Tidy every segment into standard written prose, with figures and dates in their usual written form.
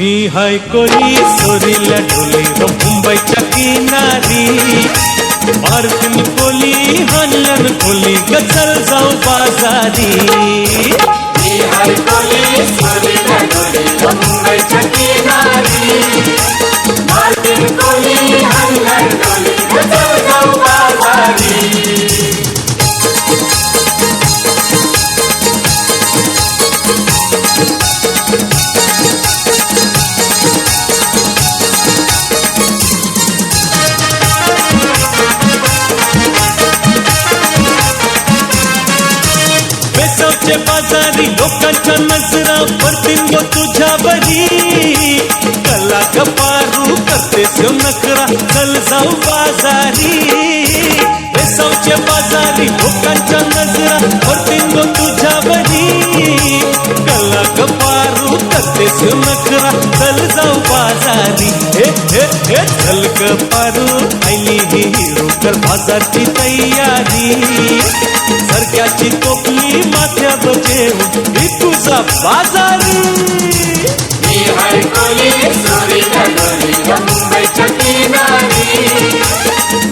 मी हाय कोली सोरीला ढोली मुंबईच्या किनारी मार्किन कोली हल्लन कोली गचल जाऊ बाजारी मी हाय कोली सोरीला ढोली मुंबईच्या किनारी मार्किन कोली हल्लन कोली गचल जाऊ बाजारी बाजारी लोकांच्या नजरा पडतील गो तुझ्यावरी कला कपारू करते सेव नखरा चल जाऊ बाजारी वेसावच्या बाजारी लोकांच्या नजरा पडतील गो तुझ्यावरी कला कपारू करते सेव नखरा चल जाऊ बाजारी हे हे हे चल कपारू आईली हिरो कर बाजारची तयारी सरक्याची टोपली माथ्यावर जेवून ही तुझा बाजारी मी हाय कोली सोरीला ढोली मुंबईच्या किनारी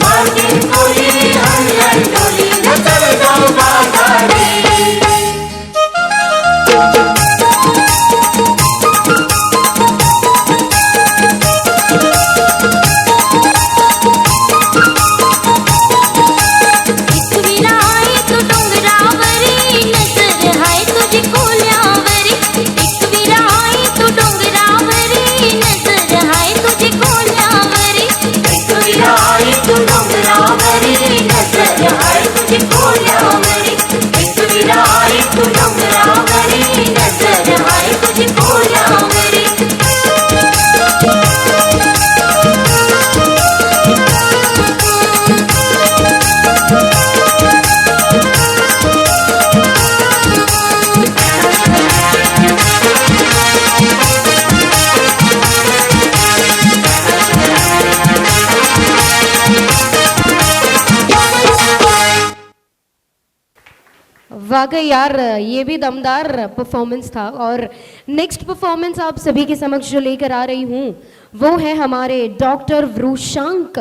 मार्किन कोली हल्लन कोली गचल जाऊ बाजारी वाकई यार ये भी दमदार परफॉर्मेंस था। और नेक्स्ट परफॉर्मेंस आप सभी के समक्ष जो लेकर आ रही हूँ वो है हमारे डॉक्टर वृषांक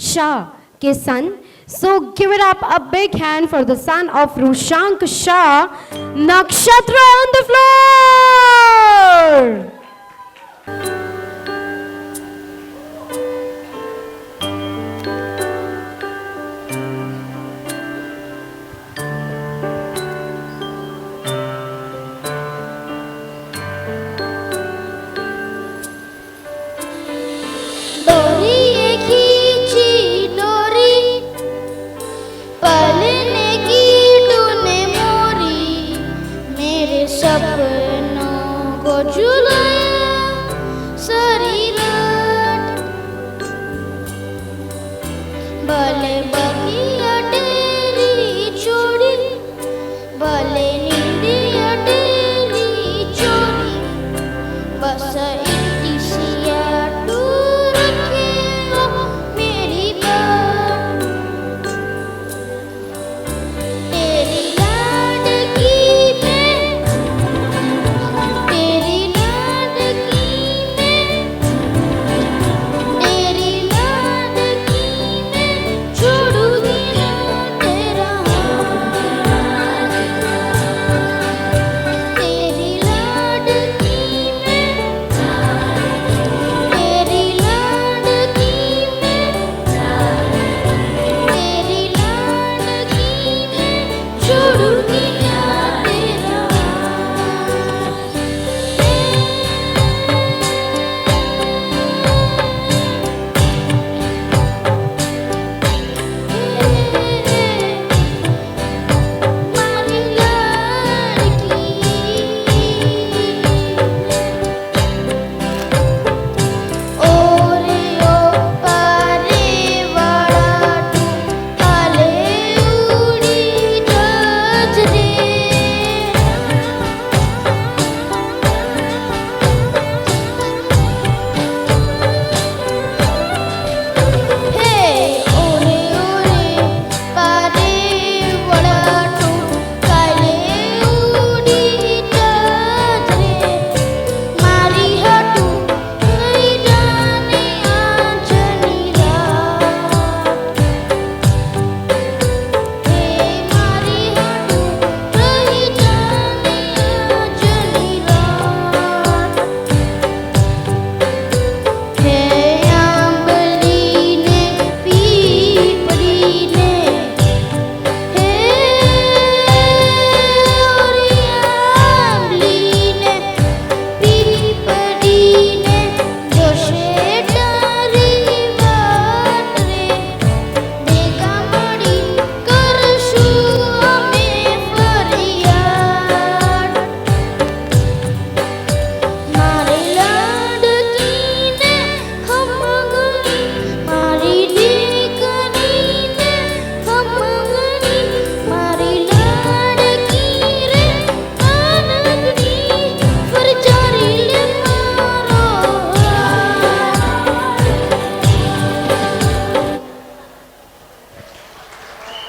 शाह के son. So give it up a big hand for the son of Vrishank Shah, Nakshatra on the floor.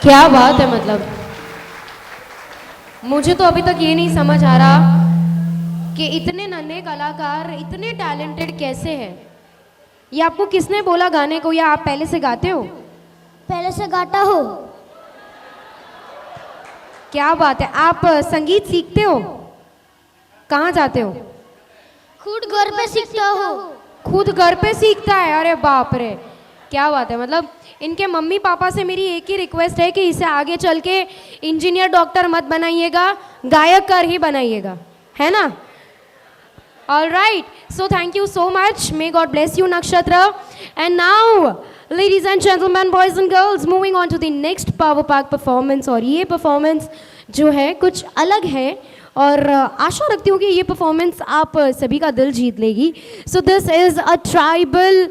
क्या बात है, मतलब मुझे तो अभी तक ये नहीं समझ आ रहा कि इतने नन्हे कलाकार इतने टैलेंटेड कैसे हैं। ये आपको किसने बोला गाने को, या आप पहले से गाते हो? पहले से गाता हो। क्या बात है। आप संगीत सीखते हो? कहाँ जाते हो? खुद घर पे सीखता हो। खुद घर पे सीखता है? अरे बाप रे, क्या बात है। मतलब इनके मम्मी पापा से मेरी एक ही रिक्वेस्ट है कि इसे आगे चल के इंजीनियर डॉक्टर मत बनाइएगा, गायक कर ही बनाइएगा, है ना? All right, so thank you so much. May God bless you, Nakshatra. And now, ladies and gentlemen, boys and girls, moving on to the next Power Pack performance. और ये performance जो है कुछ अलग है, और आशा रखती हूँ कि ये performance आप सभी का दिल जीत लेगी. So this is a tribal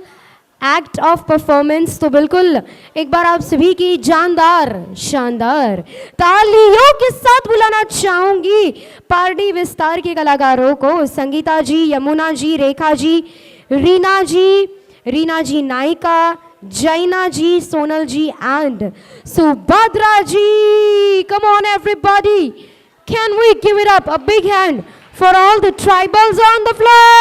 act of performance. तो बिल्कुल एक बार आप सभी की जानदार शानदार तालियों के साथ बुलाना चाहूंगी पार्टी विस्तार के कलाकारों को. संगीता जी, Yamuna ji, Rekha ji, Reena ji Nayika, Jaina ji, Sonal ji and Subhadra ji. Come on everybody, can we give it up, a big hand for all the tribals on the floor.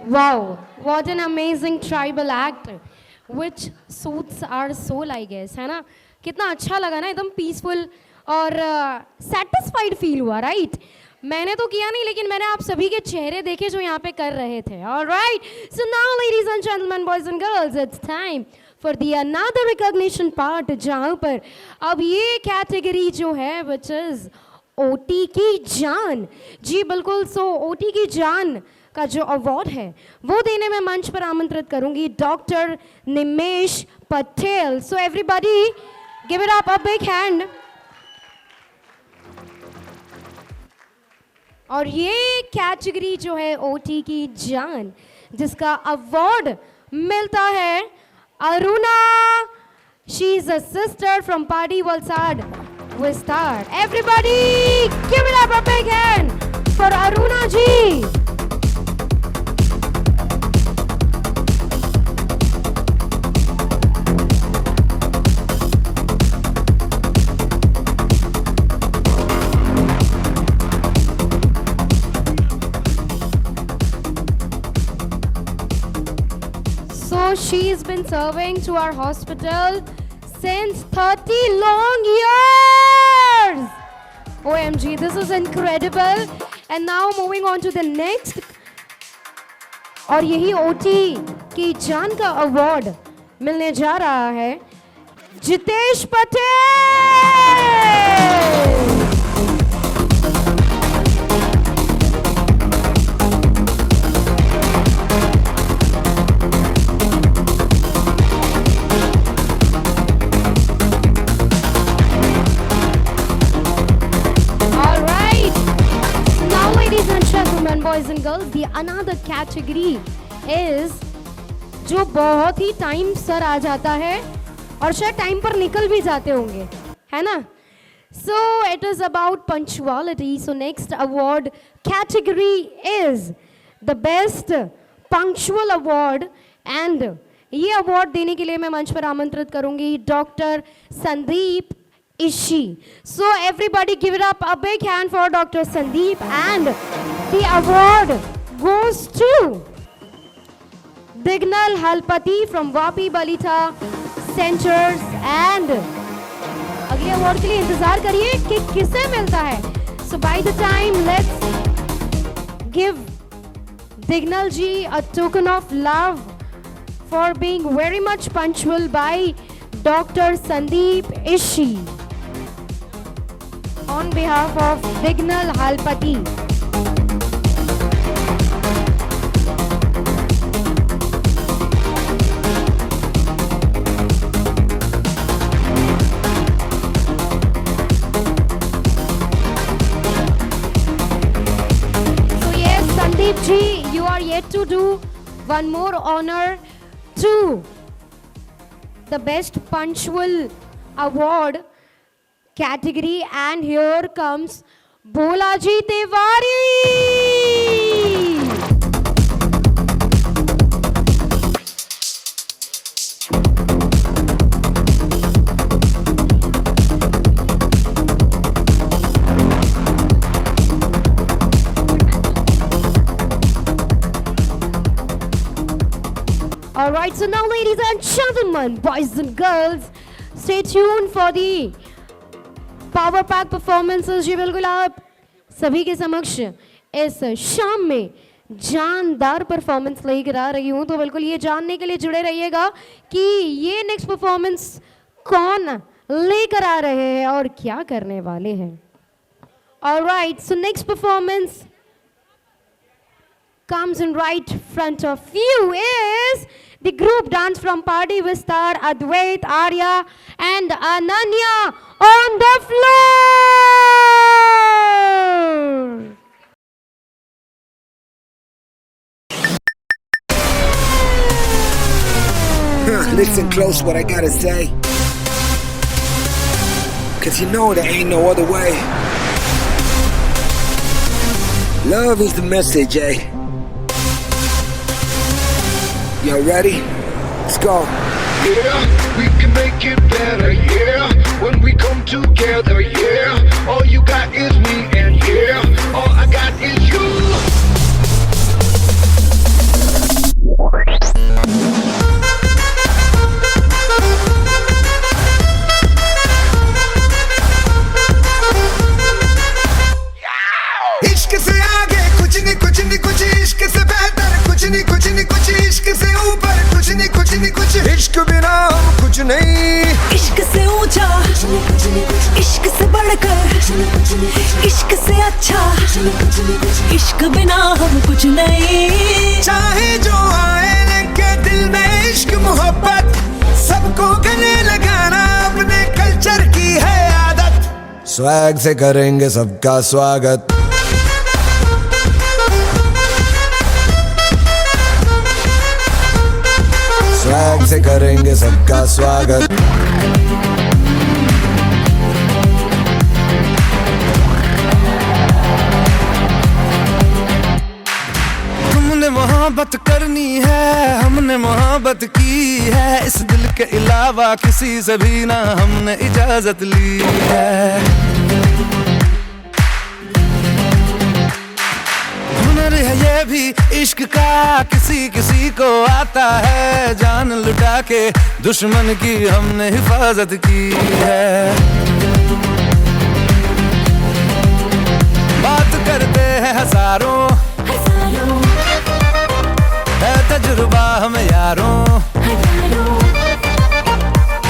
Wow, what an amazing tribal act which suits our soul, I guess, है ना? कितना अच्छा लगा ना, एकदम peaceful और satisfied feel हुआ, right? मैंने तो किया नहीं, लेकिन मैंने आप सभी के चेहरे देखे जो यहाँ पे कर रहे थे. Alright, so now ladies and gentlemen, boys and girls, it's time for the another recognition part, जहाँ पर अब ये कैटेगरी जो है which is ओटी की जान. जी बिल्कुल, सो ओटी की जान का जो अवार्ड है वो देने में मंच पर आमंत्रित करूंगी doctor Nimesh Patel. So everybody give it up, a big hand. और ये कैटेगरी जो है ओटी की जान, जिसका अवार्ड मिलता है Aruna. She is a sister from Pardi Valsad विस्तार. Everybody give it up, a big hand for Aruna ji. She's been serving to our hospital since 30 long years. OMG, this is incredible. And now moving on to the next. और यही OT की जान का award मिलने जा रहा है Jitesh Patel. Boys and girls, the another category is जो बहुत ही टाइम सर आ जाता है और शायद टाइम पर निकल भी जाते होंगे, है ना? So it is about punctuality. So next award category is the best punctual award, and ये अवार्ड देने के लिए मैं मंच पर आमंत्रित करूंगी doctor Sandeep Ishi. So everybody give it up, a big hand for Dr. Sandeep, and the award goes to Dignal Halpati from Vapi Balita Centers. And अगले अवार्ड के लिए इंतजार करिए कि किसे मिलता है. So by the time, let's give Dignal ji a token of love for being very much punctual by Dr. Sandeep Ishi. On behalf of Dignal Halpati. So yes, Sandeep ji, you are yet to do one more honor to the best punctual award category, and here comes Bolaji Tiwari. Alright, so now ladies and gentlemen, boys and girls, stay tuned for the power pack performances. जी बिल्कुल, आप सभी के समक्ष इस शाम में जानदार परफॉर्मेंस लेकर आ रही हूँ. तो बिल्कुल ये जानने के लिए जुड़े रहिएगा कि ये नेक्स्ट परफॉर्मेंस कौन लेकर आ रहे हैं और क्या करने वाले हैं. Alright, so next performance comes in right front of you is the group dance from Party Vistar, Advait, Arya and Ananya on the floor. Listen close what I gotta say, 'cause you know there ain't no other way. Love is the message, eh? Y'all ready? Let's go. Yeah, we can make it better, yeah. When we come together, yeah. All you got is me, and yeah, all I got is you. इश्क से बेहतर कुछ नहीं, कुछ नहीं कुछ इश्क से ऊपर कुछ नहीं, कुछ नहीं कुछ इश्क बिना हम कुछ नहीं। इश्क से ऊंचा, इश्क से बढ़कर, इश्क से अच्छा, इश्क बिना हम कुछ नहीं। चाहे जो आए लगे दिल में इश्क मोहब्बत, सबको गले लगाना अपने कल्चर की है आदत। स्वैग से करेंगे सबका स्वागत। स्वैग से करेंगे सबका स्वागत। तुमने मोहब्बत करनी है, हमने मोहब्बत की है, इस दिल के अलावा किसी से भी ना हमने इजाजत ली है। हुनर है ये भी इश्क का, किसी किसी को आता है, जान लुटा के दुश्मन की हमने हिफाजत की है। बात करते हैं हजारों, है तजुर्बा हम यारों,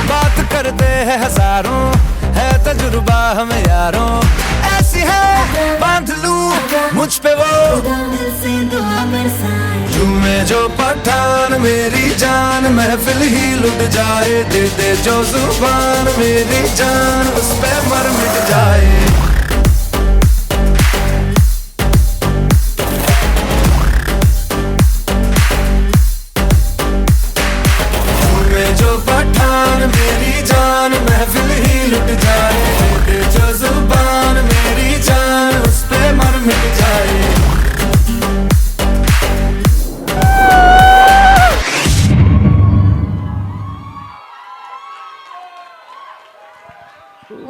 बात करते हैं हजारों, है तजुर्बा हम यारों। ऐसी है बांध लूं मुझ पे वो झूमे जो पठान मेरी जान, महफिल ही लुट जाए, दे दे जो जुबान मेरी जान, उस पे मर मिट जाए। जो पठान मेरी जान, महफिल ही लुट जाए, दे जो जुबान मेरी जान, उस पे मर मिट जाए।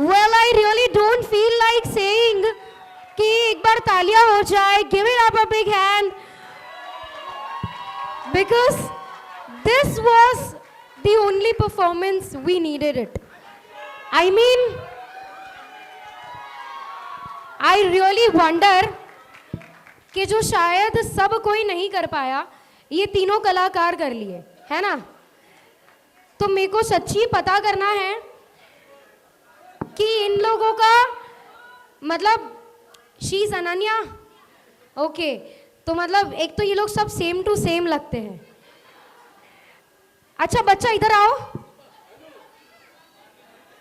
Well, I really don't feel like saying कि एक बार तालियां हो जाए. Give it up a big hand. Because this was the only performance we needed it. I mean, I really wonder कि जो शायद सब कोई नहीं कर पाया, ये तीनों कलाकार कर लिए, है ना? तो मेरे को सच्ची पता करना है कि इन लोगों का मतलब शीज अनन्या, ओके, तो मतलब एक तो ये लोग सब सेम टू सेम लगते हैं. अच्छा बच्चा इधर आओ.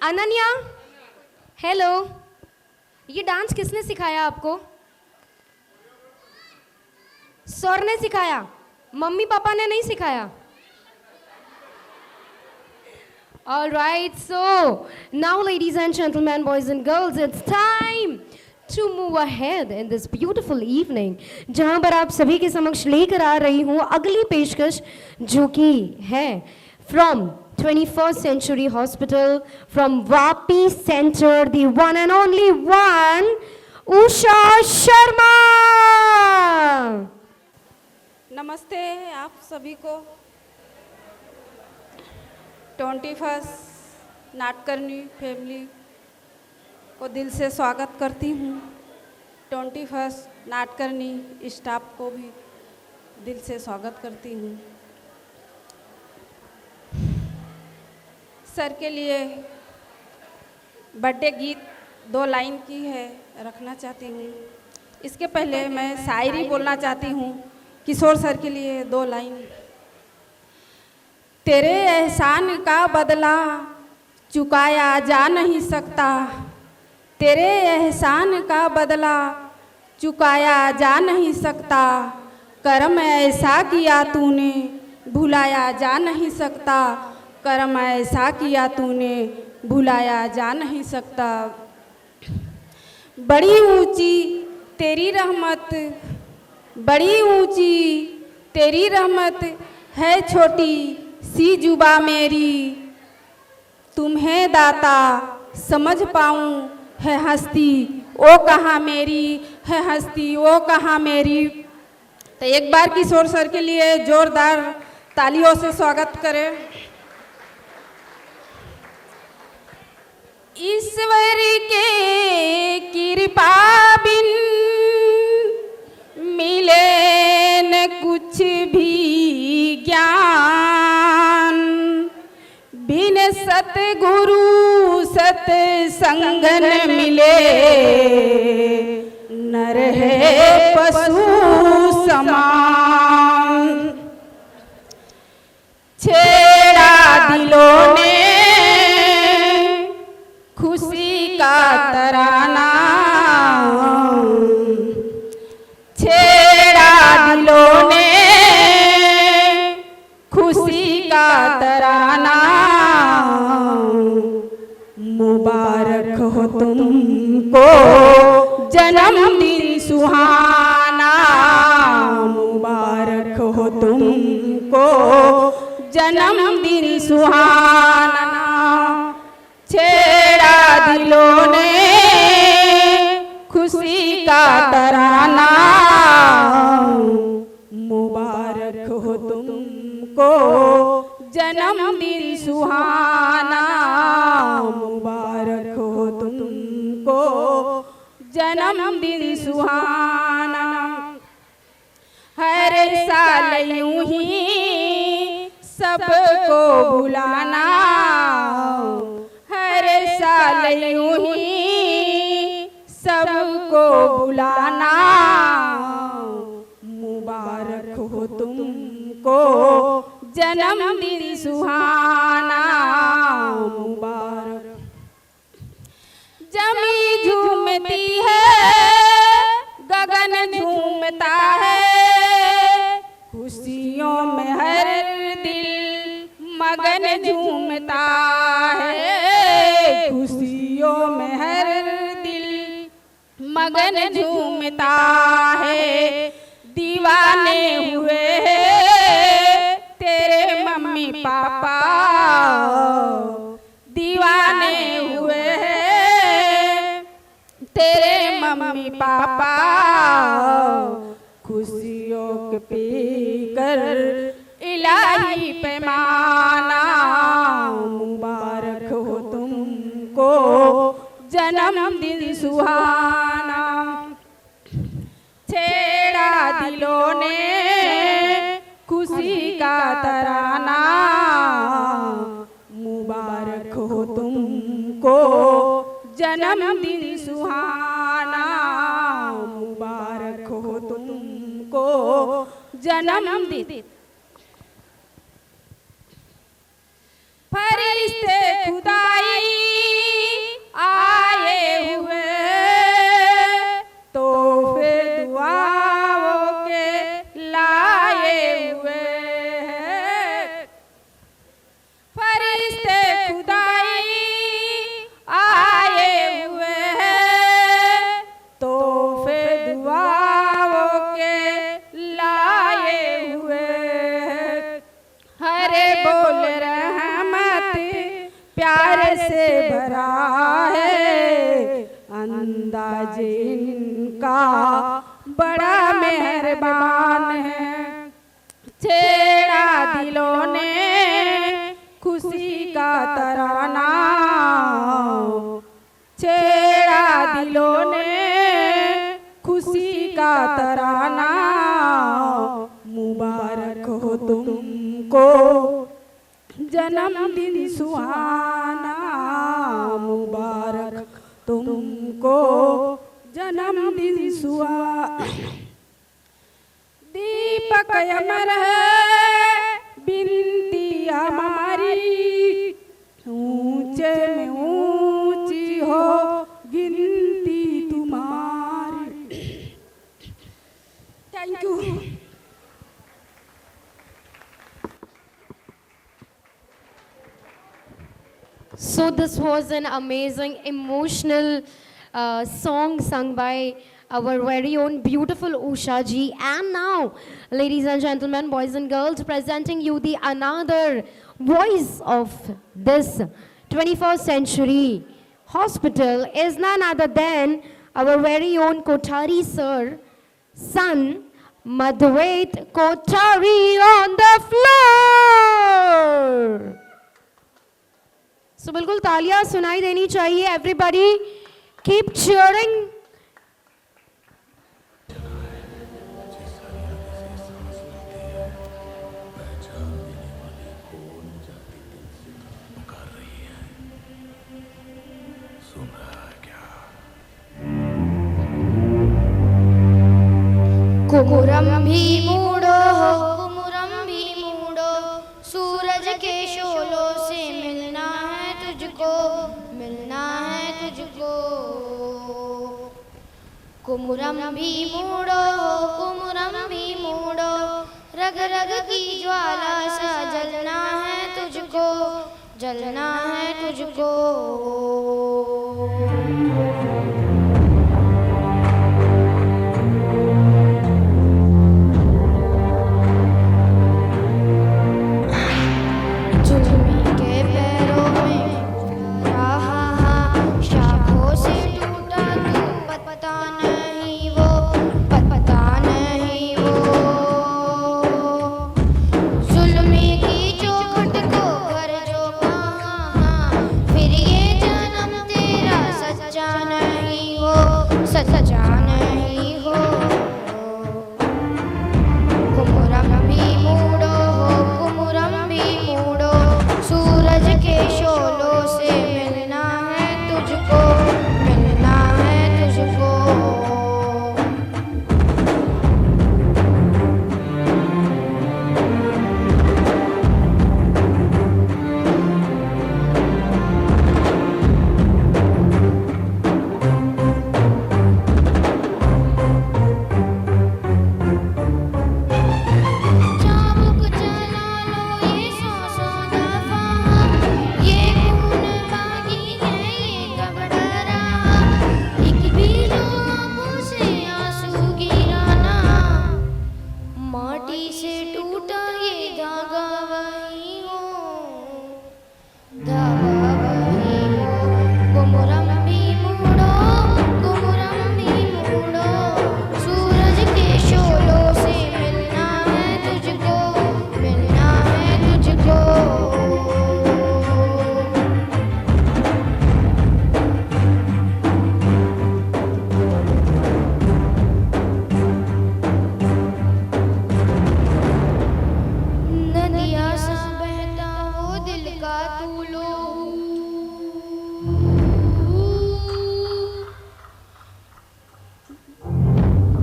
अनन्या, हेलो. ये डांस किसने सिखाया आपको? सर ने सिखाया, मम्मी पापा ने नहीं सिखाया? All right, so now ladies and gentlemen, boys and girls, it's time to move ahead in this beautiful evening, जहाँ पर आप सभी के समक्ष लेकर आ रही हूँ अगली पेशकश, जो कि है from 21st Century Hospital, from Vapi Center, the one and only one, Usha Sharma. नमस्ते आप सभी को. 21st नाटकर्णी फैमिली को दिल से स्वागत करती हूँ. 21st नाटकर्णी स्टाफ को भी दिल से स्वागत करती हूँ. सर के लिए बर्थडे गीत 2 लाइन की है, रखना चाहती हूँ. इसके पहले मैं शायरी बोलना चाहती हूँ किशोर सर के लिए 2 लाइन. तेरे एहसान का बदला चुकाया जा नहीं सकता, तेरे एहसान का बदला चुकाया जा नहीं सकता, कर्म ऐसा किया तूने भुलाया जा नहीं सकता, कर्म ऐसा किया तूने भुलाया जा नहीं सकता. बड़ी ऊंची तेरी रहमत, बड़ी ऊंची तेरी रहमत है, छोटी सी जुबा मेरी, तुम्हें दाता समझ पाऊँ है हस्ती ओ कहाँ मेरी, है हस्ती ओ कहाँ मेरी. तो एक बार किशोर सर के लिए जोरदार तालियों से स्वागत करें. ईश्वर के कृपा बिन मिले कुछ भी ज्ञान बिन सतगुरु सत्संग न मिले, नर है पशु समान। छेड़ा दिलों ने खुशी का तराना, छेड़ा दिलों ने खुशी का तराना। मुबारक हो तुमको जन्मदिन सुहाना, मुबारक हो तुमको जन्मदिन सुहाना। छेड़ा दिलों ने खुशी का तराना, मुबारक हो तुमको जन्मदिन सुहाना, मुबारक हो तुमको जन्मदिन सुहाना। हर साल यूं ही सबको बुलाना, हर साल यूं ही सबको बुलाना। मुबारक हो तुमको जन्मदिन सुहाना, मुबारक। जमी झूमती है गगन झूमता है, खुशियों में हर दिल मगन झूमता है, खुशियों में हर दिल मगन झूमता है। दीवाने हुए तेरे मम्मी पापा, दीवाने हुए तेरे मम्मी पापा। खुशियों के पीकर इलाही पैमाना, मुबारक हो तुमको जन्मदिन सुहाना। छेड़ा दिलों ने खुशी का तराना, मुबारक हो तुमको जन्मदिन सुहाना, मुबारक हो तुमको जन्मदिन। फरिश्ते खुदाई आए हुए, तोहफे दुआओं के लाए हुए। फरिश्ते खुदाई आए हुए, तोहफे दुआओं के लाए हुए। हरे बोल रहमत प्यार से भरा है, अंदाज इनका बड़ा मेहरबान है। छेड़ा दिलों ने खुशी का तराना, छेड़ा दिलों ने खुशी का तराना। मुबारक हो तुमको जन्मदिन सुहाना, मुबारक तुमको जन्मदिन सुहाना। दीपक अमर है बिनती हमारी, ऊंचे में ऊंची हो गिनती तुम्हारी। Thank you. So this was an amazing emotional song sung by our very own beautiful Usha ji. And now, ladies and gentlemen, boys and girls, presenting you the another voice of this 21st century hospital is none other than our very own Kothari sir, son Madhvait Kothari on the floor. So बिल्कुल तालियां सुनाई देनी चाहिए. Everybody keep cheering. भी मूडो हो, कुमुरम भी मूडो, सूरज के शोलों से मिलना है तुझको, मिलना है तुझको। कुमुरम भी मूडो हो, कुमुरम भी मूडो, रग रग की ज्वाला सा जलना है तुझको, जलना है तुझको।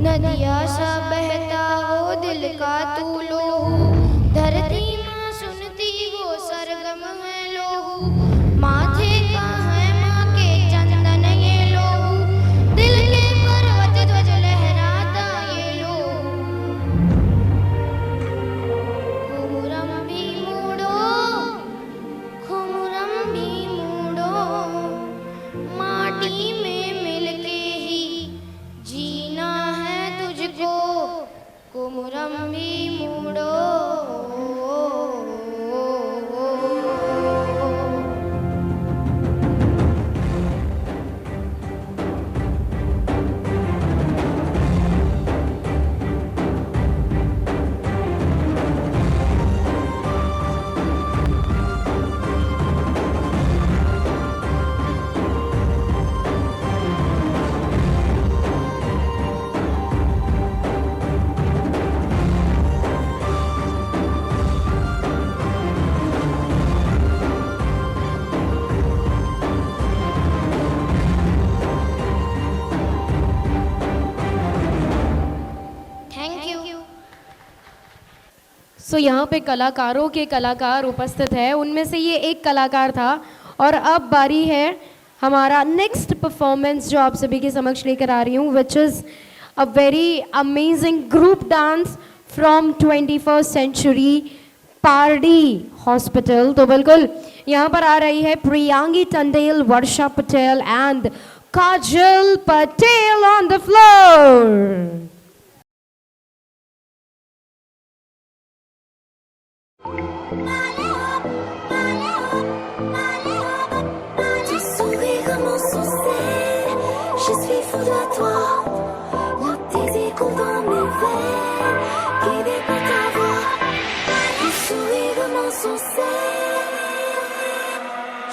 नदिया सा बहता वो दिल का तू लोहू, धरती माँ सुनती वो सरगम है लोहू, माथे का है माँ के चंदन ये लोहू, दिल के पर्वत ध्वज लहराता ये लोहू। खुमुरम भी मूडो, खुमुरम भी मूडो, माटी में मिलके ही जीना है तुझको, कुमुरम भी मूडो। सो यहाँ पे कलाकारों के कलाकार उपस्थित है, उनमें से ये एक कलाकार था। और अब बारी है हमारा नेक्स्ट परफॉर्मेंस जो आप सभी के समक्ष लेकर आ रही हूँ, which is a very amazing group dance from 21st Century Pardi Hospital. तो बिल्कुल यहाँ पर आ रही है Priyangi Tandel, Varsha Patel and Kajal Patel on the floor. Je suis fou de toi, là tes échos dans mes veines, guidé par ta voix, ton sourire m'insoucié.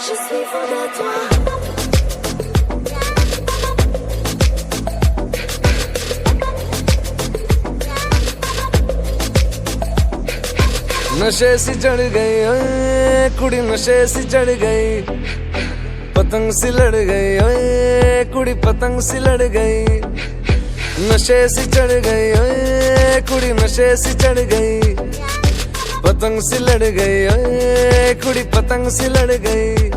Je suis fou de toi. नशे सी चढ़ गई ओए कुड़ी, नशे सी चढ़ गई, पतंग सी लड़ गई ओए कुड़ी, पतंग सी लड़ गई। नशे सी चढ़ गई ओए कुड़ी नशे सी चढ़ गई पतंग सी लड़ गई ओए कुड़ी पतंग सी लड़ गई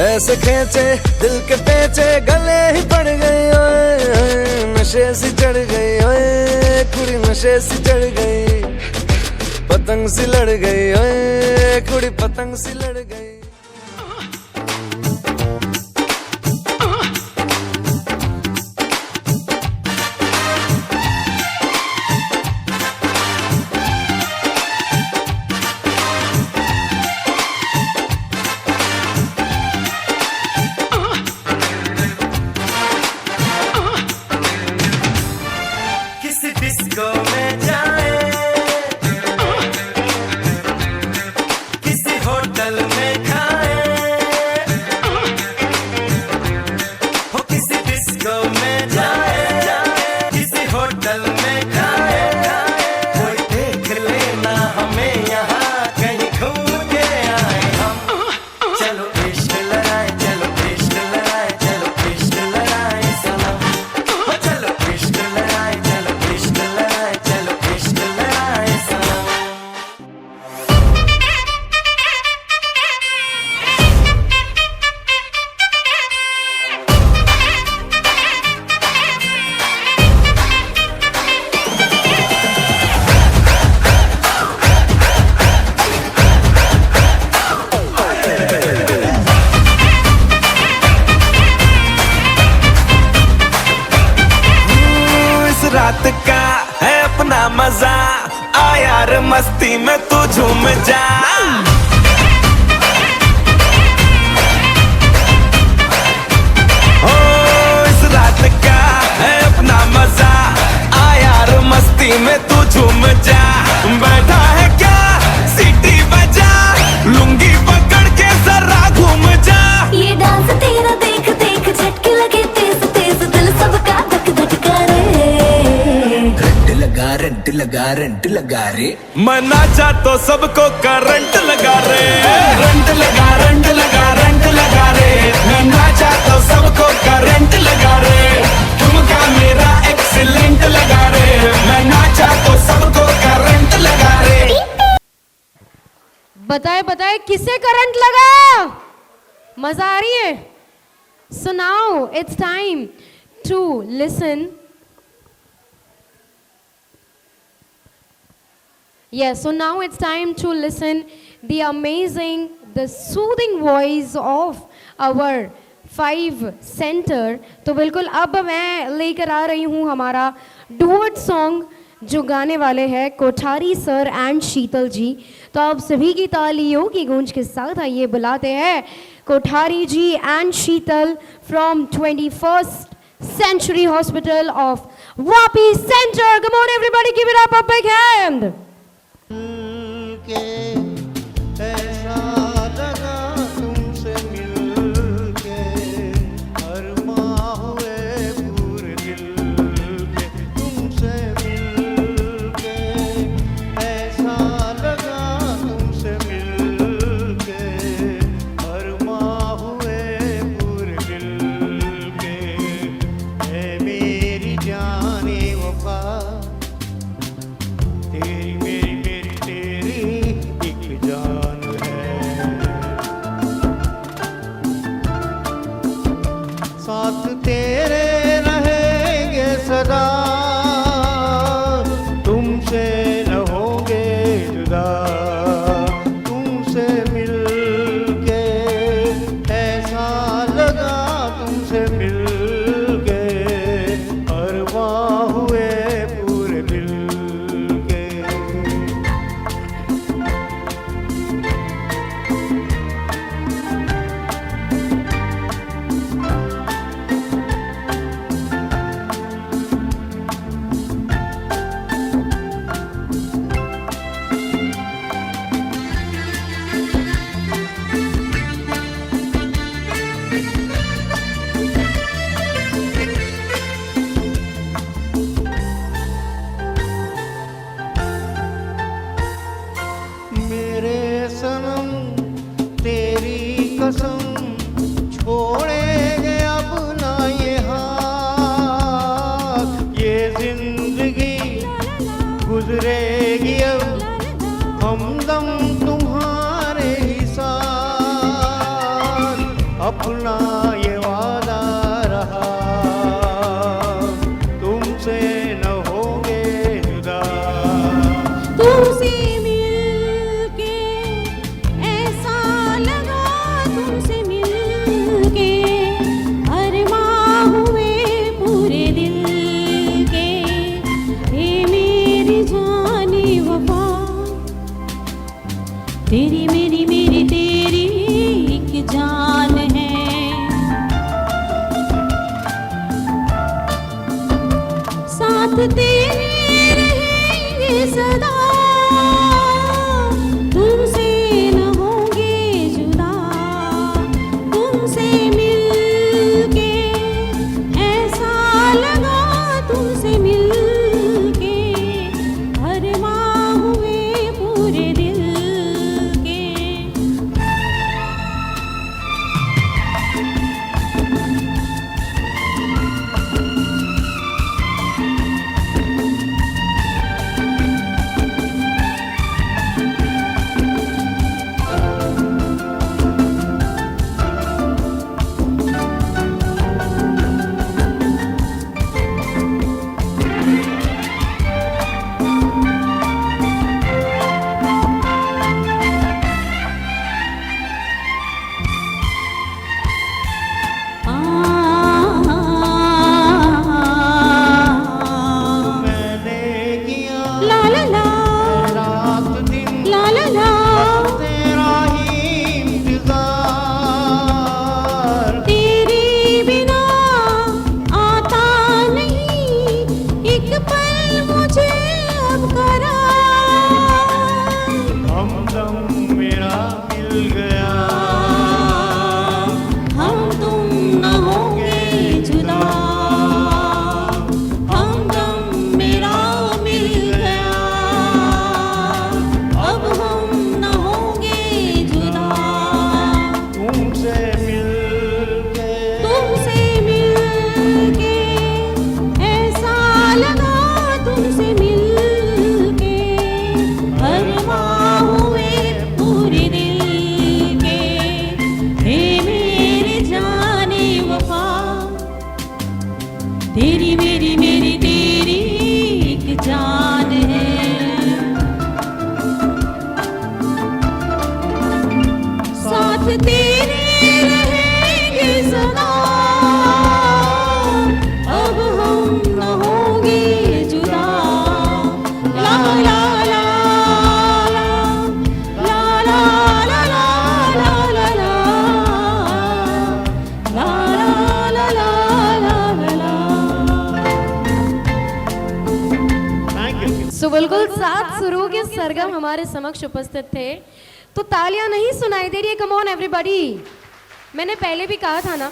ऐसे खींचे दिल के पेचे गले ही पड़ गई ओए नशे सी चढ़ गई ओए कुड़ी नशे सी चढ़ गई पतंग सी लड़ गई ओए कुड़ी पतंग सी लड़ गई डिस्को में जाए किसी होटल में खाए हो किसी डिस्को में जाए किसी होटल में खाए कोई देख लेना हमें यहाँ कहीं घूम के आए हम चलो इश्क लड़ाए चलो इश्क लड़ाए चलो इश्क लड़ाए सनम हो चलो इश्क लड़ाए चलो इश्क लड़ाए चलो इश्क लड़ाए सनम इस रात का है अपना मजा आ यार मस्ती में तू झूम जा ओ इस रात का है अपना मजा आ यार मस्ती में तू झूम जा बैठा है क्या सीटी बजा लुंगी पकड़ के जरा घूम जा ये डांस तेरा देख देख झटके लगे तेज तेज दिल सबका धक धक करे रंट लगा रे मैं नाचा तो सबको करंट लगा रे रंट लगा रंट लगा रंट लगा रे मैं नाचा तो सबको करंट लगा रे ठुमका मेरा एक्सीलेंट लगा रे मैं नाचा तो सबको करंट लगा रे बताए बताए किसे करंट लगा मजा आ रही है so now it's time to listen Yes, so now it's time to listen the amazing, the soothing voice of our 5 center. तो बिल्कुल अब मैं लेकर आ रही हूँ हमारा डुएट सॉन्ग जो गाने वाले हैं कोठारी सर एंड शीतल जी. तो आप सभी की तालियों की गूंज के साथ आइए बुलाते हैं Kothari ji and Sheetal from 21st Century Hospital of Vapi Center. Come on everybody, give it up, a big hand. ऐसा लगा तुमसे मिलके अरमा हुए पूरे दिल के तुमसे मिलके ऐसा लगा तुमसे मिलके अरमा हुए पूरे दिल के ऐ मेरी जाने वफा तेरी मेरी तेरी एक जान है साथ तेरे रहेंगे सदा तुमसे न होंगे जुदा तुमसे मिलके ऐसा लगा तुमसे मिलके अरवा हुए पूरे दिल के रहेगी अब हमदम तुम्हारे ही साथ, अपना ये वादा रहा तुमसे न होंगे जुदा। तुमसे मिलके ऐसा लगा, तुमसे मिलके अरमां हुए पूरे दिल के। हे मेरी जानी वफा, तेरी मेरी मेरी तेरी एक जान है। साथ तेरे रहेंगे सदा, तुमसे न होंगे जुदा। तुमसे मिलके ऐसा लगा, तुमसे मिलके अरमां हुए पूरे दिल के। मैंने किया ला ला ला रात दिन ला ला ला, तेरा ही इंतजार। तेरे बिना आता नहीं एक पल मुझे अब करार। हमदम मेरा मिल गया, हम तुम न होंगे जुदा। हमदम मेरा मिल गया, अब हम न होंगे जुदा। तुमसे मिलके तुमसे मिलके ऐसा लगा, तुमसे मिलके अरमां हुए पूरे दिल के। हे मेरी जाने वफा, तेरी मेरी मेरी तेरी एक जान है। साथ तेरे रहेंगे सदा, अब हम न होंगे जुदा। ला ला ला ला ला ला ला ला ला ला ला ला ला ला ला। Thank you. सो बिल्कुल 7 सुरों के सरगम हमारे समक्ष उपस्थित थे, तो तालियां नहीं सुनाई दे रही है? कम ऑन एवरीबॉडी। मैंने पहले भी कहा था ना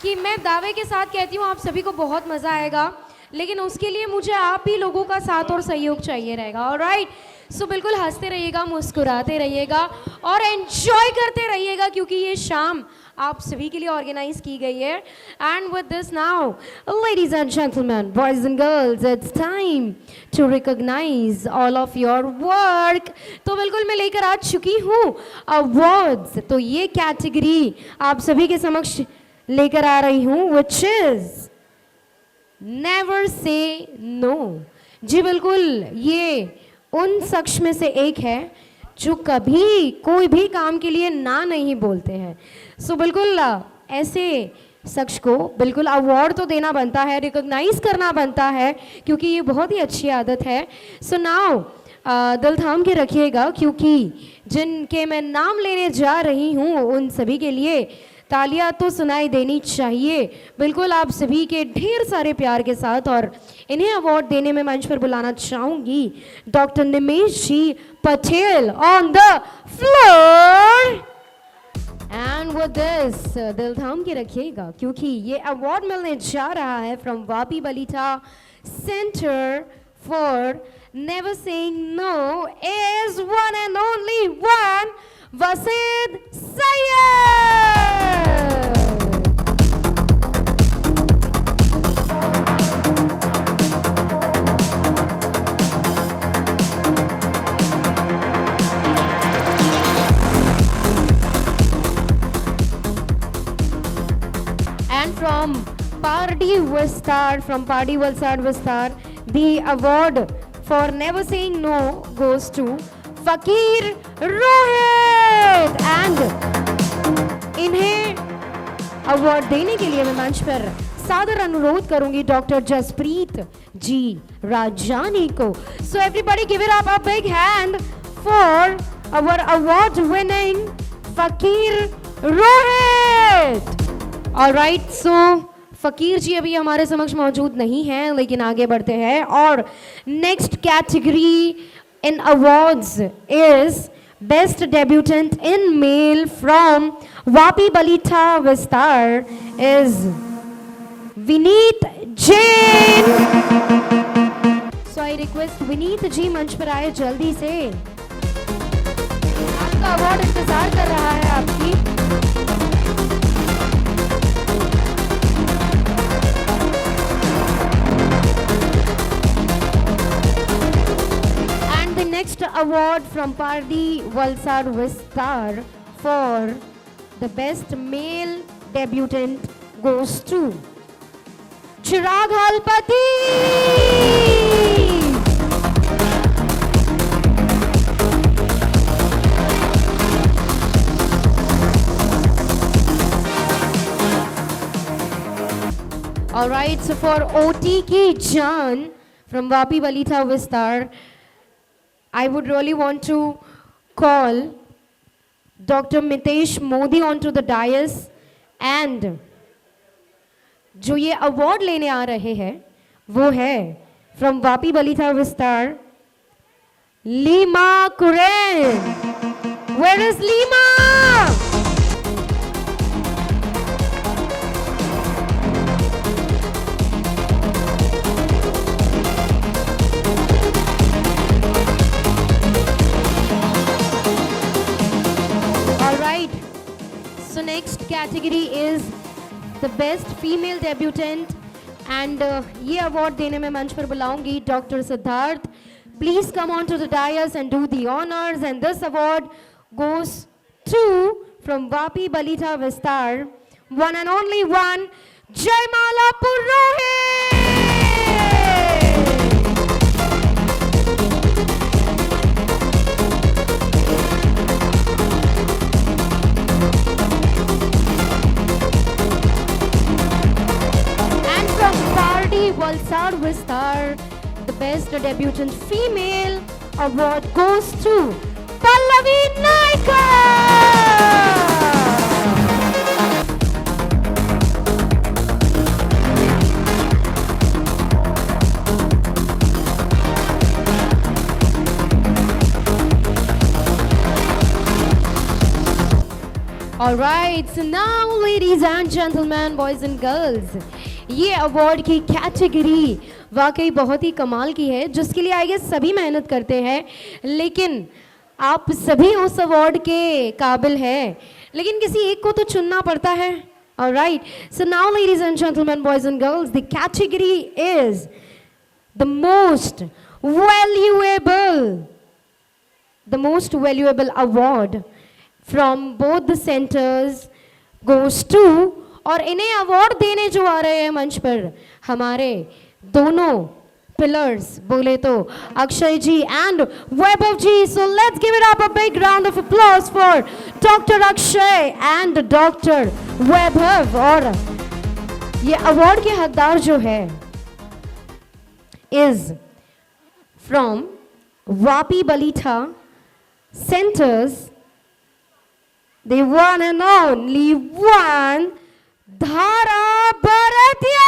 कि मैं दावे के साथ कहती हूँ आप सभी को बहुत मज़ा आएगा, लेकिन उसके लिए मुझे आप ही लोगों का साथ और सहयोग चाहिए रहेगा। ऑलराइट, सो बिल्कुल हंसते रहिएगा, मुस्कुराते रहिएगा और एंजॉय करते रहिएगा, क्योंकि ये शाम आप सभी के लिए ऑर्गेनाइज की गई है। And with this now, ladies and gentleman, boys and girls, it's time to recognise all of your work. तो बिल्कुल मैं लेकर आ चुकी हूँ अवार्ड्स। तो ये कैटेगरी आप सभी के समक्ष लेकर आ रही हूँ, which is never say no. जी बिल्कुल, ये उन शख्स में से एक है जो कभी कोई भी काम के लिए ना नहीं बोलते हैं। सो बिल्कुल ऐसे शख्स को बिल्कुल अवार्ड तो देना बनता है, रिकॉग्नाइज करना बनता है, क्योंकि ये बहुत ही अच्छी आदत है। सो नाउ दिल थाम के रखिएगा, क्योंकि जिनके मैं नाम लेने जा रही हूँ उन सभी के लिए तालियां तो सुनाई देनी चाहिए, बिल्कुल आप सभी के ढेर सारे प्यार के साथ। और इन्हें अवार्ड देने में मंच पर बुलाना चाहूंगी doctor Nimesh ji Patel on the floor. And with this दिल थाम के रखिएगा, क्योंकि ये अवार्ड मिलने जा रहा है from Vapi Balitha centre for never saying no is one and only one Wasid Syed. Vistar, from Party Valsad Vistar, the award for never saying no goes to Fakir Rohit. And इन्हें अवार्ड देने के लिए मैं मंच पर सादर अनुरोध करूंगी डॉक्टर जसप्रीत जी राजानी को. So everybody give it up a big hand for our award winning Fakir Rohit. Alright, सो फकीर जी अभी हमारे समक्ष मौजूद नहीं हैं, लेकिन आगे बढ़ते हैं और next category in awards is best debutant in male from Vapi Balitha Vistar is Vineet Jain. So I request Vineet ji मंच पर आए जल्दी से. आपका अवार्ड इंतजार कर रहा है आपकी. Next award from Pardi Valsad Vistar for the best male debutant goes to Chirag Halpati. Alright, so for OT Ki Jaan from Vapi Balitha Vistar, I would really want to call Dr. Mitesh Modi onto the dais and जो ये award लेने आ रहे हैं वो है from Vapi Balitha विस्तार Lima Kuren. Where is Lima? So next category is the best female debutant and ये award देने में मंच पर बुलाऊंगी Dr. Siddharth. Please come on to the dais and do the honors, and this award goes to from Vapi Balitha Vistar, one and only one, Jaimala Purohit. Valsad Vistar, the best debutant female award goes to Pallavi Naika. Alright, so now ladies and gentlemen, boys and girls, ये award की category वाकई बहुत ही कमाल की है, जिसके लिए I guess सभी मेहनत करते हैं, लेकिन आप सभी उस अवार्ड के काबिल हैं, लेकिन किसी एक को तो चुनना पड़ता है. Alright, so now ladies and gentleman, boys and girls, the category is the most valuable award from both the centres goes to, और इन्हें अवार्ड देने जो आ रहे हैं मंच पर हमारे दोनों पिलर्स बोले तो Akshay ji and Vaibhav ji. So let's give it up a big round of applause for doctor Akshay and doctor Vaibhav. और ये अवार्ड के हकदार जो है is from Vapi Balitha centres, the one and only one, Dhara Bharatiya.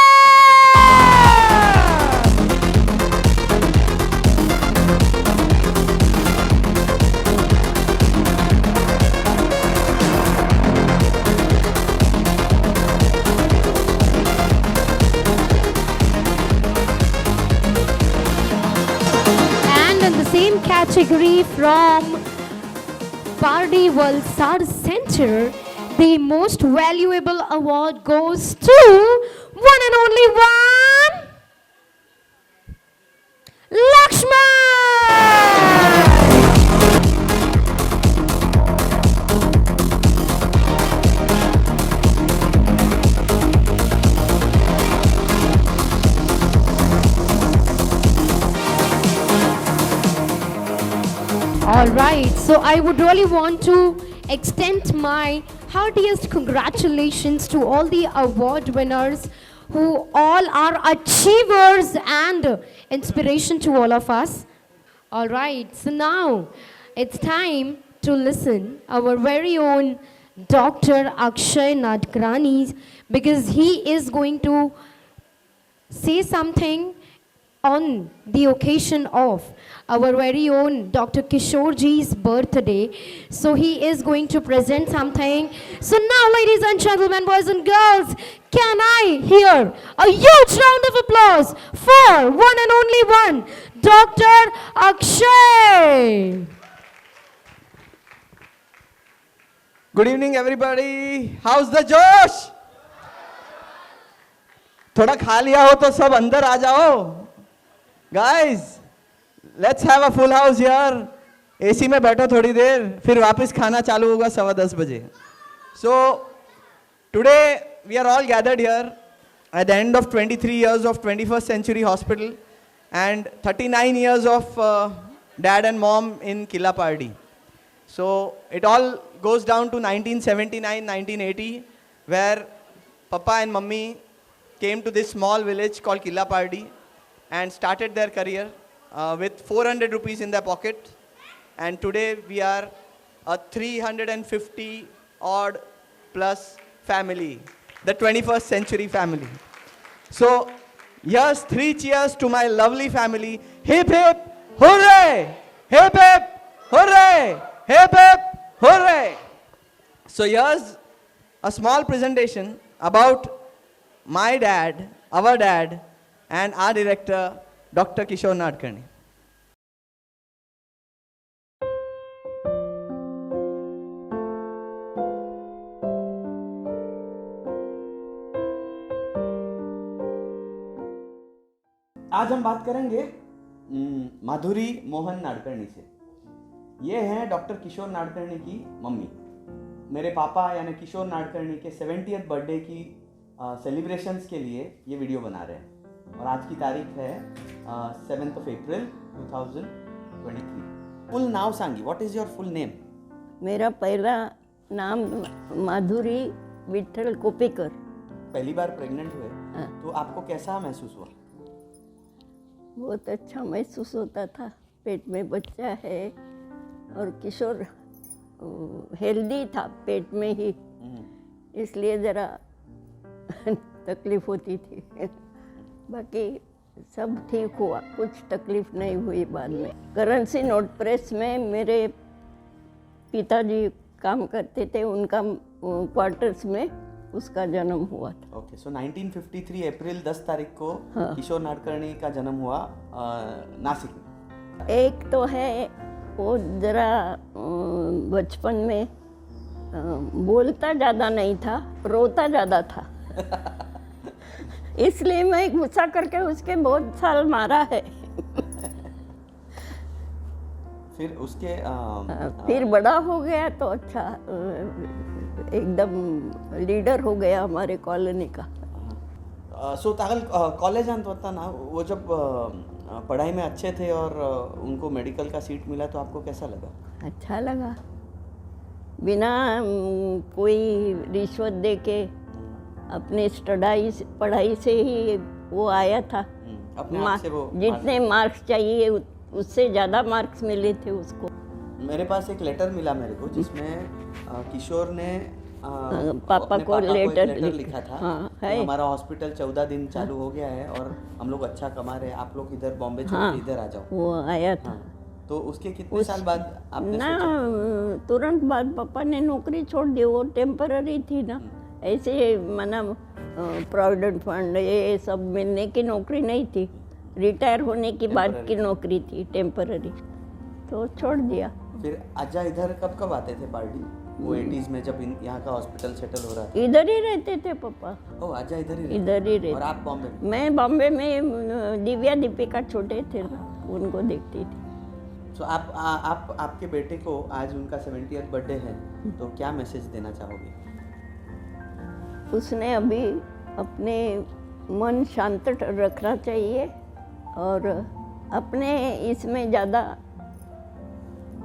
And in the same category from Pardi Valsad Center, the most valuable award goes to one and only one, Lakshman. All right, so I would really want to extend my heartiest congratulations to all the award winners who all are achievers and inspiration to all of us. All right, so now it's time to listen our very own Dr. Akshay Nadkarni, because he is going to say something on the occasion of our very own Dr. Kishore ji's birthday. So he is going to present something. So now, ladies and gentlemen, boys and girls, can I hear a huge round of applause for one and only one, Dr. Akshay. Good evening, everybody. How's the जोश? थोड़ा खा लिया हो तो सब अंदर आ जाओ. Guys, let's have a full house here. AC में बैठो थोड़ी देर, फिर वापस खाना चालू होगा 10:15 बजे. So today we are all gathered here at the end of 23 years of 21st Century Hospital and 39 years of dad and mom in Killa Pardi. So it all goes down to 1979, 1980, where Papa and Mummy came to this small village called Killa Pardi and started their career with 400 rupees in their pocket. And today we are a 350 odd plus family, the 21st century family. So here's 3 cheers to my lovely family. Hip hip hooray! Hip hip hooray! Hip hip hooray! So here's a small presentation about my dad, our dad, and our director, Dr. Kishore Nadkarni. आज हम बात करेंगे माधुरी मोहन नाडकर्णी से. ये हैं doctor किशोर नाडकर्णी की mummy. मेरे पापा यानी किशोर नाडकर्णी के 70th बर्थडे की सेलिब्रेशंस के लिए ये वीडियो बना रहे हैं. और आज की तारीख है 7th of April 2023. फुल नाव सांगी, what is your full name? मेरा पहला नाम माधुरी विठल कोपेकर. पहली बार प्रेग्नेंट हुए तो आपको कैसा महसूस हुआ? बहुत अच्छा महसूस होता था. पेट में बच्चा है और किशोर हेल्दी था पेट में ही, इसलिए ज़रा तकलीफ होती थी. बाकी सब ठीक हुआ, कुछ तकलीफ नहीं हुई बाद में. करेंसी नोट प्रेस में मेरे पिताजी काम करते थे, उनका क्वार्टर्स में उसका जन्म हुआ था. ओके, सो 1953 अप्रैल 10 तारीख को किशोर नाडकर्णी का जन्म हुआ नासिक में. एक तो है वो ज़रा बचपन में बोलता ज़्यादा नहीं था, रोता ज़्यादा था. इसलिए मैं गुस्सा करके उसके बहुत साल मारा है. फिर उसके फिर बड़ा हो गया तो अच्छा एकदम लीडर हो गया हमारे कॉलोनी का. सो तागल कॉलेज अंत होता ना, वो जब पढ़ाई में अच्छे थे और उनको मेडिकल का सीट मिला तो आपको कैसा लगा? अच्छा लगा. बिना कोई रिश्वत दे के अपने पढ़ाई से ही वो आया था. अपने आप से वो जितने मार्क्स चाहिए उससे ज़्यादा मार्क्स मिले थे उसको. मेरे पास एक लेटर मिला मेरे को जिसमें किशोर ने पापा को लेटर लिखा था. तो हमारा हॉस्पिटल 14 दिन चालू हो गया है और हम लोग अच्छा कमा रहे हैं, आप लोग इधर बॉम्बे छोड़ इधर आ जाओ. वो आया था. तो उसके कितने साल बाद आपने ना तुरंत बाद पापा ने नौकरी छोड़ दी. वो टेम्पररी थी ना, ऐसे माना प्रोविडेंट फंड ये सब मिलने की नौकरी नहीं थी, रिटायर होने की बाद की नौकरी थी टेम्पररी, तो छोड़ दिया. फिर आजा इधर कब आते थे पार्टी? वो 80s में जब यहाँ का हॉस्पिटल सेटल हो रहा था. इधर ही रहते थे पापा. ओह, आजा इधर ही रहते. और आप बॉम्बे में? मैं बॉम्बे में दिव्या दीपिका छोटे थे ना, उनको देखती थी. तो आप आपके बेटे को आज उनका 70th बर्थडे है तो क्या मैसेज देना चाहोगे? उसने अभी अपने मन शांत रखना चाहिए और अपने इसमें ज़्यादा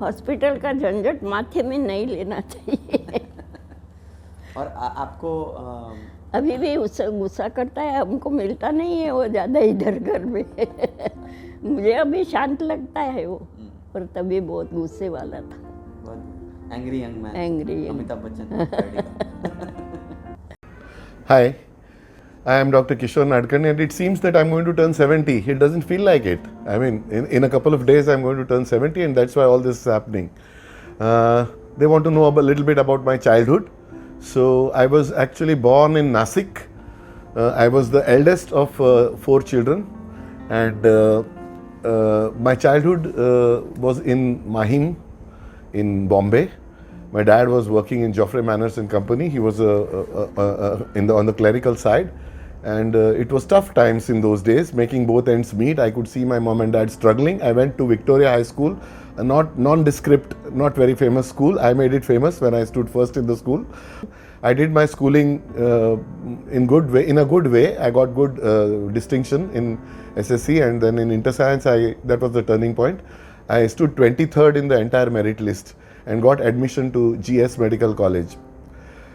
हॉस्पिटल का झंझट माथे में नहीं लेना चाहिए। और आपको अभी भी उससे गुस्सा करता है, हमको मिलता नहीं है वो ज़्यादा इधर घर में। मुझे अभी शांत लगता है वो, पर तभी बहुत गुस्से वाला था। बहुत angry young man, angry Amitabh Bachchan. Hi, I am Dr. Kishore Nadkarni, and it seems that I'm going to turn 70. It doesn't feel like it. I mean, in a couple of days I'm going to turn 70, and that's why all this is happening. They want to know a little bit about my childhood. So I was actually born in Nasik. I was the eldest of 4 children, and my childhood was in Mahim in Bombay. My dad was working in Joffrey Manners and Company. He was on the clerical side, and it was tough times in those days, making both ends meet. I could see my mom and dad struggling. I went to Victoria High School, a nondescript, not very famous school. I made it famous when I stood first in the school. I did my schooling in a good way. I got good distinction in SSC, and then in Interscience, that was the turning point. I stood 23rd in the entire merit list and got admission to GS Medical College.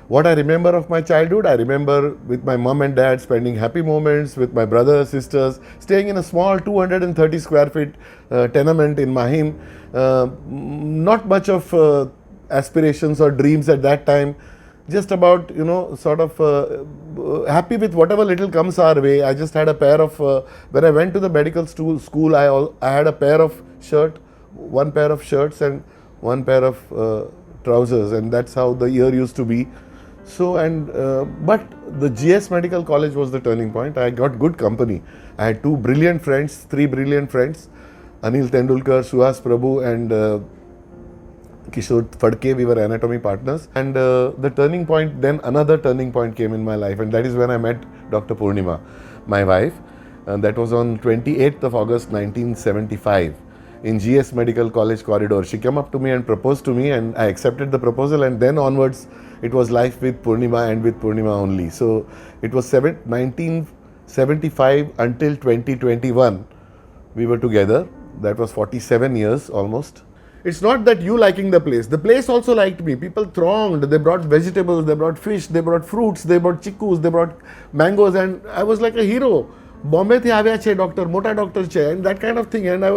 What I remember of my childhood, I remember with my mom and dad spending happy moments with my brothers, sisters, staying in a small 230 square feet tenement in Mahim. Not much of aspirations or dreams at that time. Just about, sort of happy with whatever little comes our way. I just had a pair of, when I went to the medical school, I had a pair of one pair of shirts and one pair of trousers, and that's how the year used to be. So, but the GS Medical College was the turning point. I got good company. I had 3 brilliant friends, Anil Tendulkar, Suhas Prabhu, and Kishore Fadke. We were anatomy partners. And the turning point, then another turning point came in my life, and that is when I met Dr. Purnima, my wife. And that was on 28th of August 1975. In GS Medical College corridor. She came up to me and proposed to me, and I accepted the proposal, and then onwards it was life with Purnima and with Purnima only. So it was 1975 until 2021 we were together. That was 47 years almost. It's not that you liking the place also liked me. People thronged, they brought vegetables, they brought fish, they brought fruits, they brought chikkus, they brought mangoes, and I was like a hero. Bombay thi avya che doctor, mota doctor che, and that kind of thing, and I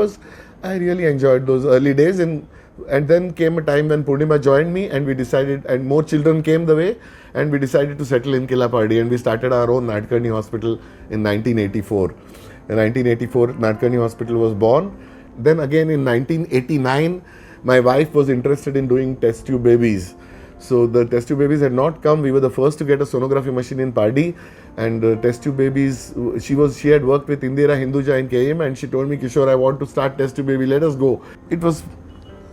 really enjoyed those early days, and then came a time when Purnima joined me, and we decided, and more children came the way, and we decided to settle in Kilapardi, and we started our own Nadkarni Hospital in 1984. In 1984, Nadkarni Hospital was born. Then again in 1989, my wife was interested in doing test tube babies. So the test tube babies had not come. We were the first to get a sonography machine in Pardi, and test tube babies, she had worked with Indira Hinduja in KM, and she told me, Kishore, I want to start test tube baby, let us go. It was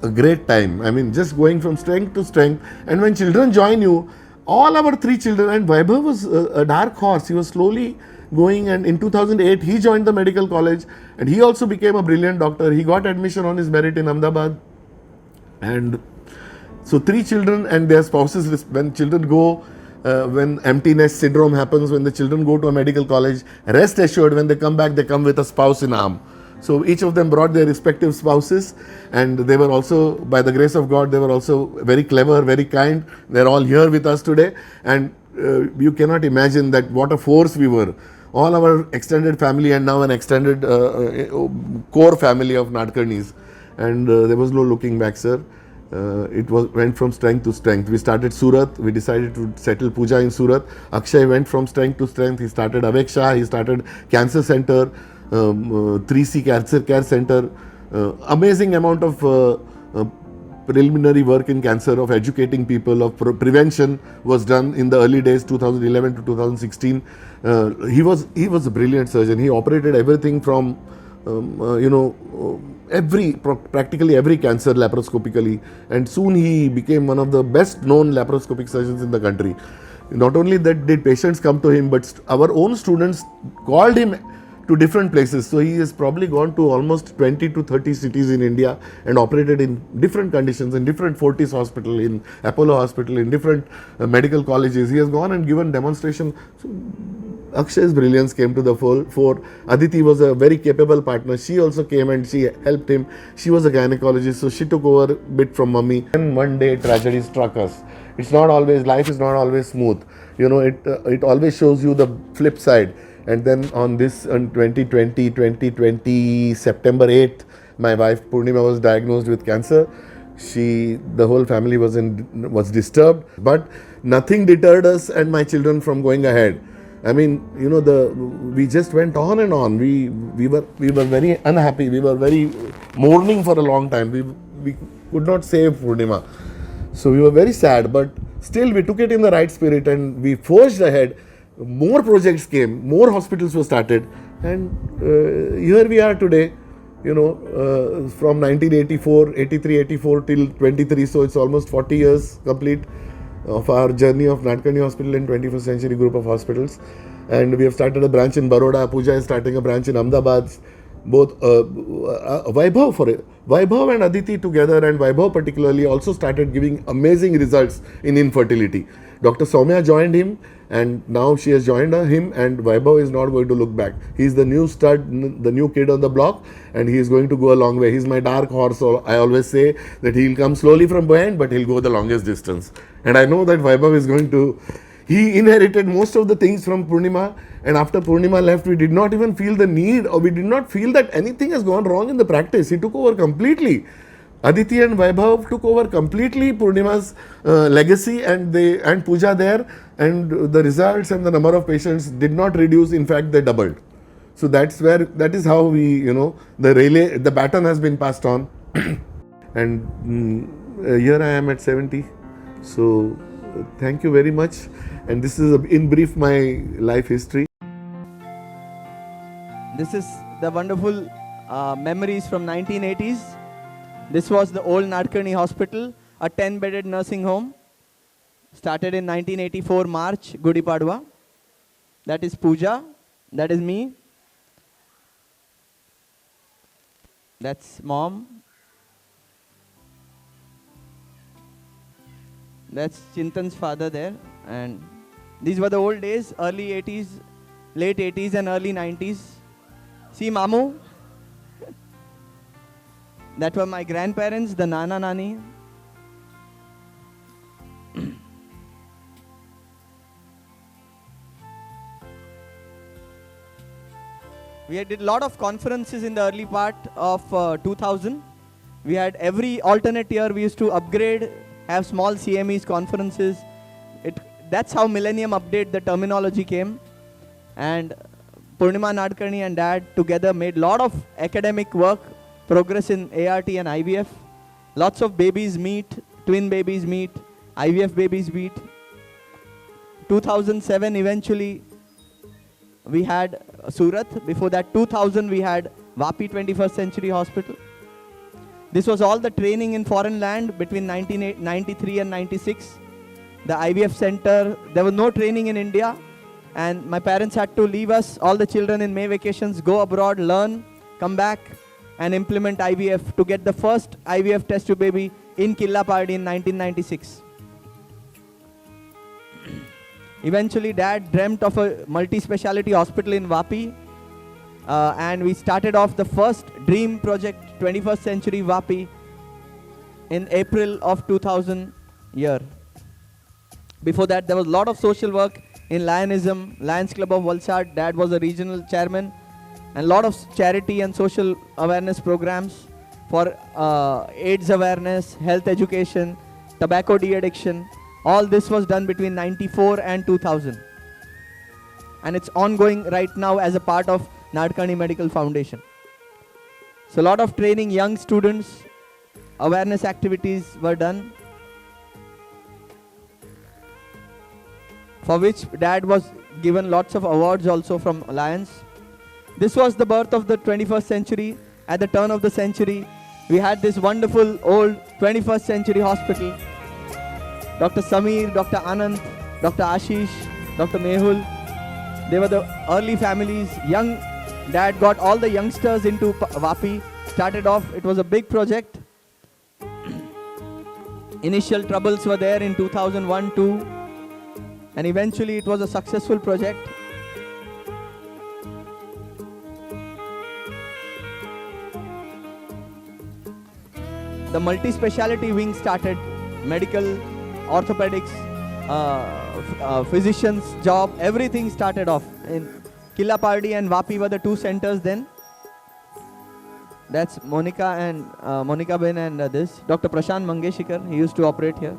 a great time. I mean, just going from strength to strength. And when children join you, all our 3 children, and Vaibhav was a dark horse. He was slowly going, and in 2008 he joined the medical college, and he also became a brilliant doctor. He got admission on his merit in Ahmedabad, and so 3 children and their spouses. When children go, when empty nest syndrome happens, when the children go to a medical college, rest assured, when they come back, they come with a spouse in arm. So each of them brought their respective spouses, and they were also, by the grace of God, they were also very clever, very kind. They're all here with us today, and you cannot imagine that what a force we were. All our extended family, and now an extended core family of Nadkarnis, and there was no looking back, sir. It went from strength to strength. We started Surat. We decided to settle puja in Surat. Akshay went from strength to strength. He started Aveksha. He started Cancer Center, 3C Cancer Care Center. Amazing amount of preliminary work in cancer, of educating people, of prevention was done in the early days, 2011 to 2016. He was a brilliant surgeon. He operated everything from practically every cancer laparoscopically, and soon he became one of the best known laparoscopic surgeons in the country. Not only that did patients come to him, but our own students called him to different places. So he has probably gone to almost 20 to 30 cities in India and operated in different conditions, in different Fortis hospital, in Apollo hospital, in different medical colleges. He has gone and given demonstration. So Akshay's brilliance came to the fore. Aditi was a very capable partner. She also came and she helped him. She was a gynecologist, so she took over a bit from mummy. And one day tragedy struck us. It's not always, life is not always smooth. You know, it always shows you the flip side. And then on 2020, September 8th, my wife Purnima was diagnosed with cancer. The whole family was disturbed, but nothing deterred us and my children from going ahead. I mean, you know, we just went on and on. We were very unhappy. We were very mourning for a long time. We could not save Purnima. So we were very sad, but still we took it in the right spirit and we forged ahead. More projects came, more hospitals were started, and here we are today. You know, from 1984, 83, 84 till 23, so it's almost 40 years complete of our journey of Nadkarni Hospital and 21st Century Group of Hospitals. And we have started a branch in Baroda. Pooja is starting a branch in Ahmedabad. Both Vaibhav and Aditi together, and Vaibhav particularly, also started giving amazing results in infertility. Dr. Soumya joined him, and now she has joined him, and Vaibhav is not going to look back. He's the new stud, the new kid on the block, and he is going to go a long way. He's my dark horse, so I always say that he'll come slowly from behind, but he'll go the longest distance. And I know that Vaibhav is going to... He inherited most of the things from Purnima, and after Purnima left, we did not even feel the need, or we did not feel that anything has gone wrong in the practice. He took over completely. Aditi and Vaibhav took over completely Purnima's legacy, and Pooja there, and the results and the number of patients did not reduce. In fact, they doubled. So that is how we, you know, the baton has been passed on. And here I am at 70. So thank you very much. And this is in brief my life history. This is the wonderful memories from 1980s. This was the old Nadkarni Hospital, a 10-bedded nursing home. Started in 1984 March, Gudi Padwa. That is Pooja. That is me. That's mom. That's Chintan's father there. And these were the old days, early 80s, late 80s and early 90s. See Mamu? That were my grandparents, the Nana Nani. We did a lot of conferences in the early part of 2000. We had every alternate year we used to upgrade, have small CMEs, conferences. That's how Millennium Update, the terminology came. And Purnima Nadkarni and Dad together made a lot of academic work, progress in ART and IVF. Lots of babies meet, twin babies meet, IVF babies meet. 2007 eventually we had Surat. Before that 2000 we had Vapi 21st Century Hospital. This was all the training in foreign land between 1993 and 96. The IVF center, there was no training in India, and my parents had to leave us, all the children in May vacations, go abroad, learn, come back and implement IVF to get the first IVF test tube baby in Killapadi in 1996. Eventually Dad dreamt of a multi-speciality hospital in Vapi, and we started off the first dream project, 21st Century Vapi, in April of 2000 year. Before that, there was a lot of social work in Lionism, Lions Club of Valsad. Dad was a regional chairman, and a lot of charity and social awareness programs for AIDS awareness, health education, tobacco de-addiction. All this was done between 94 and 2000. And it's ongoing right now as a part of Nadkarni Medical Foundation. So a lot of training young students, awareness activities were done, for which Dad was given lots of awards also from Alliance. This was the birth of the 21st century. At the turn of the century, we had this wonderful old 21st century hospital. Dr. Samir, Dr. Anand, Dr. Ashish, Dr. Mehul, they were the early families. Young Dad got all the youngsters into Vapi. Started off, it was a big project. Initial troubles were there in 2001-2. And eventually it was a successful project. the multi-speciality wing started, medical, orthopedics, physicians job, everything started off. In Killapardi and Vapi were the two centers then. That's Monica and Monica Ben and this. Dr. Prashant Mangeshikar, he used to operate here.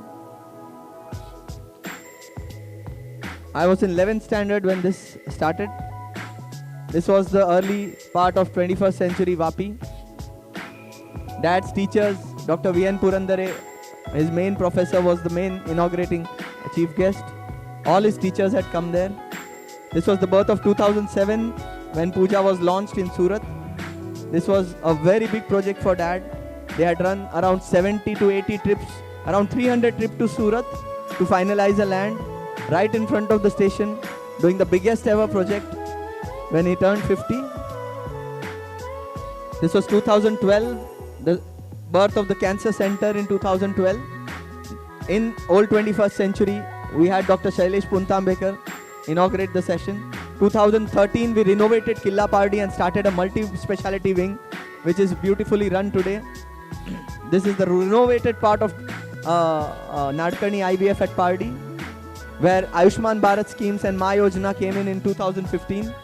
I was in 11th standard when this started. This was the early part of 21st century Vapi. Dad's teachers, Dr. V.N. Purandare, his main professor was the main inaugurating chief guest. All his teachers had come there. This was the birth of 2007 when Puja was launched in Surat. This was a very big project for Dad. They had run around 70 to 80 trips, around 300 trips to Surat to finalize a land right in front of the station, doing the biggest ever project when he turned 50. This was 2012, the birth of the Cancer Center in 2012. In old 21st century, we had Dr. Shailesh Puntambekar inaugurate the session. 2013, we renovated Killapardi and started a multi-speciality wing, which is beautifully run today. This is the renovated part of Nadkarni IVF at Pardi, where Ayushman Bharat schemes and Ma Yojana came in 2015.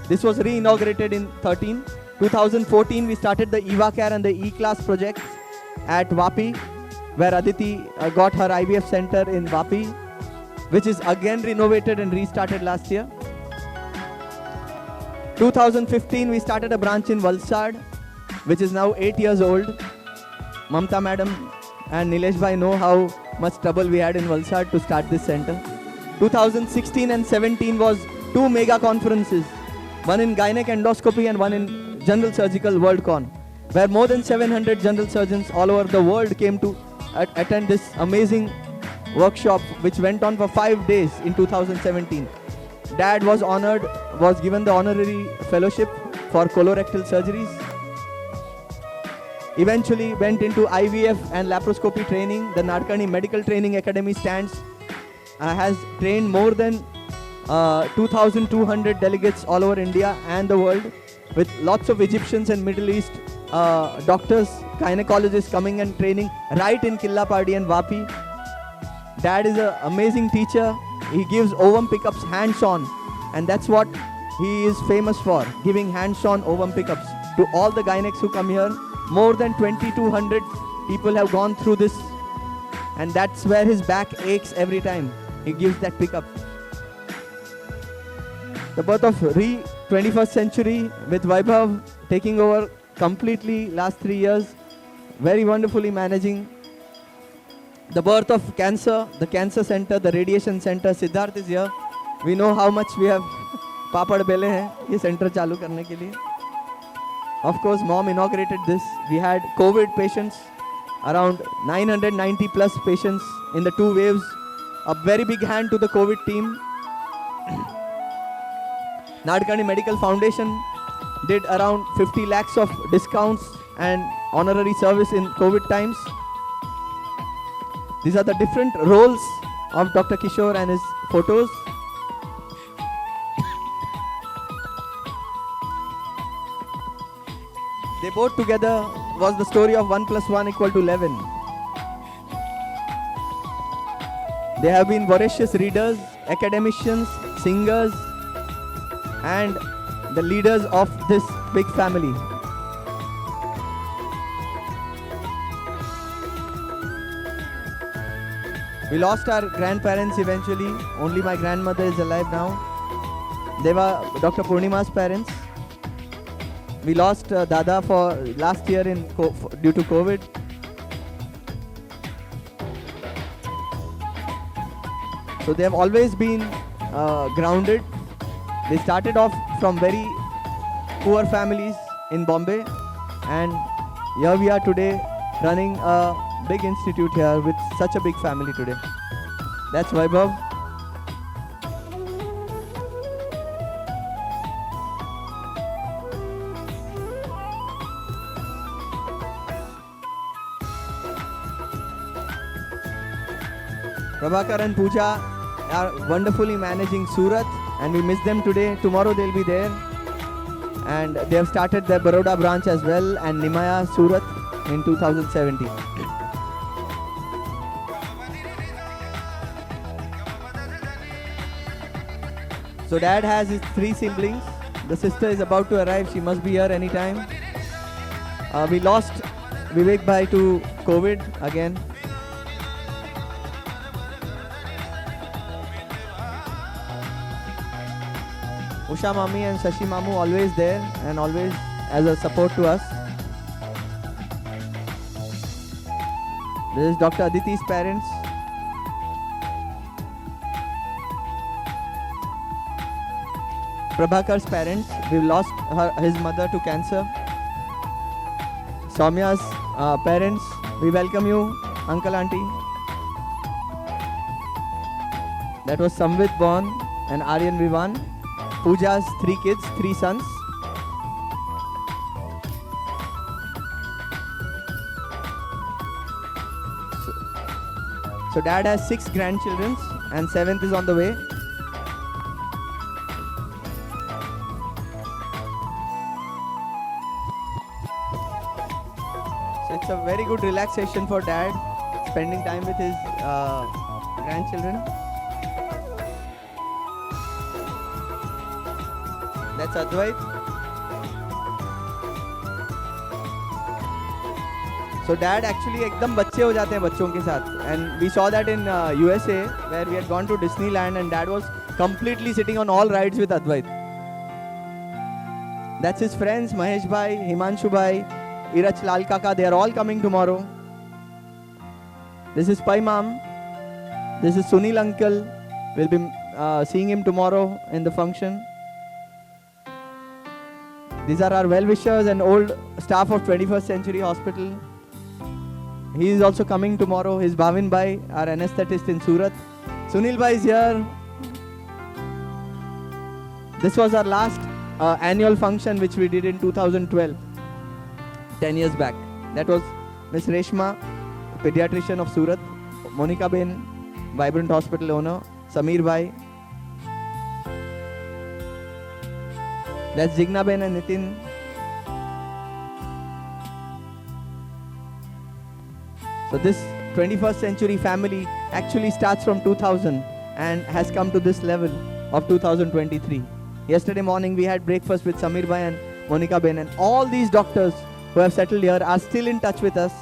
This was re-inaugurated in 13. 2014, we started the EVA Care and the E-Class projects at Vapi, where Aditi got her IVF center in Vapi, which is again renovated and restarted last year. 2015, we started a branch in Valsad, which is now 8 years old. Mamta madam and Nilesh bhai know how much trouble we had in Valsad to start this center. 2016 and 17 was two mega conferences, one in gynec endoscopy and one in general surgical WorldCon, where more than 700 general surgeons all over the world came to attend this amazing workshop, which went on for 5 days in 2017. Dad was honored, was given the honorary fellowship for colorectal surgeries. Eventually went into IVF and laparoscopy training. The Nadkarni Medical Training Academy has trained more than 2,200 delegates all over India and the world, with lots of Egyptians and Middle East doctors, gynecologists coming and training right in Killapardi and Vapi. Dad is an amazing teacher. He gives ovum pickups hands-on, and that's what he is famous for, giving hands-on ovum pickups to all the gynecs who come here. More than 2,200 people have gone through this, and that's where his back aches every time he gives that pickup. The birth of 21st century with Vaibhav taking over completely last 3 years, very wonderfully managing. The birth of cancer, the cancer center, the radiation center. Siddharth is here. We know how much we have papad bele hain ye center chalu karne ke liye. Of course, mom inaugurated this. We had COVID patients, around 990 plus patients in the 2 waves. A very big hand to the COVID team. Nadkarni Medical Foundation did around 50 lakhs of discounts and honorary service in COVID times. These are the different roles of Dr. Kishore and his photos. They both together was the story of 1 + 1 = 11. They have been voracious readers, academicians, singers, and the leaders of this big family. We lost our grandparents eventually. Only my grandmother is alive now. They were Dr. Purnima's parents. We lost Dada for last year due to COVID. So they have always been grounded. They started off from very poor families in Bombay, and here we are today running a big institute here with such a big family today. That's Vaibhav. Prabhakar and Pooja are wonderfully managing Surat, and we miss them today. Tomorrow they'll be there. And they have started their Baroda branch as well, and Nimaya, Surat. in 2017. So dad has his 3 siblings. The sister is about to arrive. She must be here anytime. We lost Vivek Bhai to COVID again. Usha Mami and Shashi Mamu always there and always as a support to us. This is Dr. Aditi's parents. Prabhakar's parents. We've lost his mother to cancer. Soumya's parents. We welcome you, Uncle, Auntie. That was Samvit born and Aryan Vivan. Pooja's 3 kids, 3 sons. So dad has 6 grandchildren and 7th is on the way. So it's a very good relaxation for dad, spending time with his grandchildren. That's Advait. So dad actually एकदम बच्चे हो जाते हैं बच्चों के साथ. And we saw that in USA where we had gone to Disneyland and dad was completely sitting on all rides with Advait. That's his friends, Mahesh Bhai, Himanshu Bhai, Irach Lal Kaka. They are all coming tomorrow. This is Pai Mom. This is Sunil Uncle. We'll be seeing him tomorrow in the function. These are our well-wishers and old staff of 21st Century Hospital. He is also coming tomorrow. His Bhavin Bhai, our anesthetist in Surat. Sunil Bhai is here. This was our last annual function which we did in 2012, 10 years back. That was Miss Reshma, pediatrician of Surat, Monica Ben, Vibrant Hospital owner, Samir Bhai. That's Jigna Ben and Nitin. So this 21st century family actually starts from 2000 and has come to this level of 2023. Yesterday morning we had breakfast with Samir Bhai and Monica Ben, and all these doctors who have settled here are still in touch with us.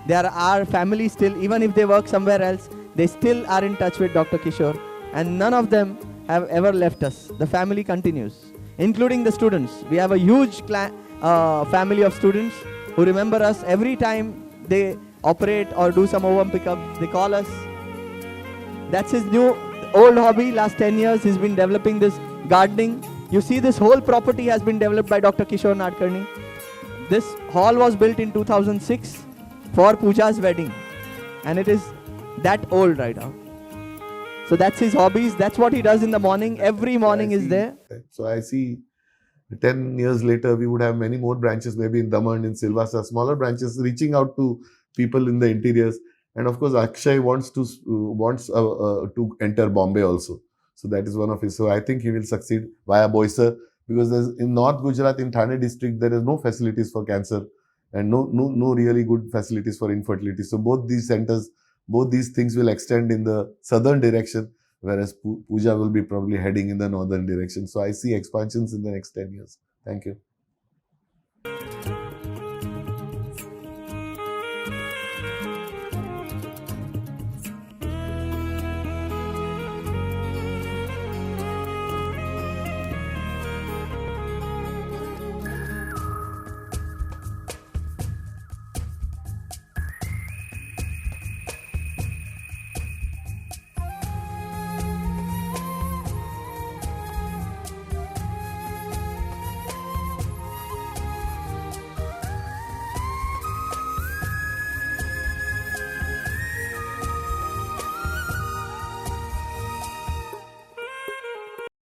They are our family still, even if they work somewhere else, they still are in touch with Dr. Kishore, and none of them have ever left us. The family continues, including the students. We have a huge family of students who remember us every time they operate or do some OVM pickup. They call us. That's his new old hobby. Last 10 years he's been developing this gardening. You see, this whole property has been developed by Dr. Kishore Nadkarni. This hall was built in 2006 for Pooja's wedding, and it is that old right now. So that's his hobbies. That's what he does in the morning. Every morning is there. So I see 10 years later, we would have many more branches, maybe in Daman, in Silvassa, smaller branches, reaching out to people in the interiors. And of course, Akshay wants to enter Bombay also. So that is one of his. So I think he will succeed via Boisar, because there's, in North Gujarat, in Thane district, there is no facilities for cancer and no really good facilities for infertility. So both these centers, both these things will extend in the southern direction, whereas Pooja will be probably heading in the northern direction. So I see expansions in the next 10 years. Thank you.